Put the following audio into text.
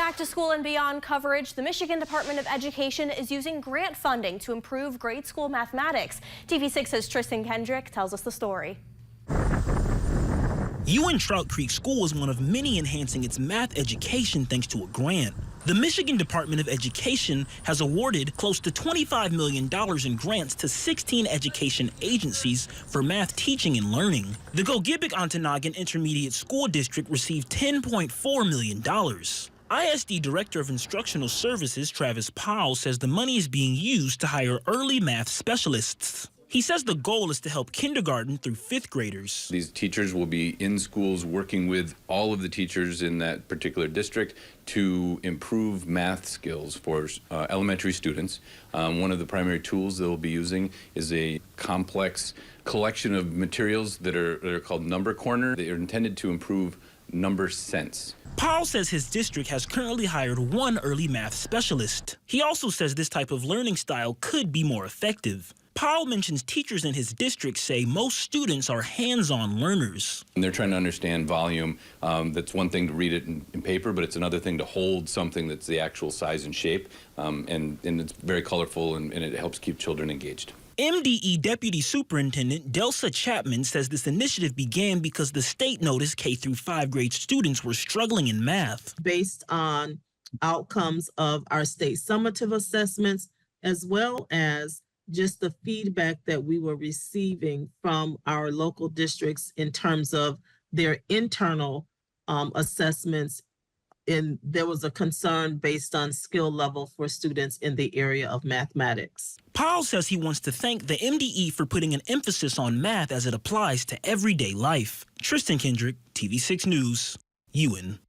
back to school and beyond coverage, the Michigan Department of Education is using grant funding to improve grade school mathematics. TV6's Tristan Kendrick tells us the story. Trout Creek School is one of many enhancing its math education thanks to a grant. The Michigan Department of Education has awarded close to $25 million in grants to 16 education agencies for math teaching and learning. The Gogebic Ontonagon Intermediate School District received $10.4 million. ISD Director of Instructional Services Travis Powell says the money is being used to hire early math specialists. He says the goal is to help kindergarten through fifth graders. These teachers will be in schools working with all of the teachers in that particular district to improve math skills for elementary students. One of the primary tools they'll be using is a complex collection of materials that are called number corner. They are intended to improve number sense. Powell says his district has currently hired one early math specialist. He also says this type of learning style could be more effective. Powell mentions teachers in his district say most students are hands-on learners. And they're trying to understand volume. That's one thing to read it in paper, but it's another thing to hold something that's the actual size and shape. And it's very colorful, and it helps keep children engaged. MDE Deputy Superintendent Delsa Chapman says this initiative began because the state noticed K-5 grade students were struggling in math. Based on outcomes of our state summative assessments, as well as just the feedback that we were receiving from our local districts in terms of their internal assessments. And there was a concern based on skill level for students in the area of mathematics. Powell says he wants to thank the MDE for putting an emphasis on math as it applies to everyday life. Tristan Kendrick, TV6 News, Ewan.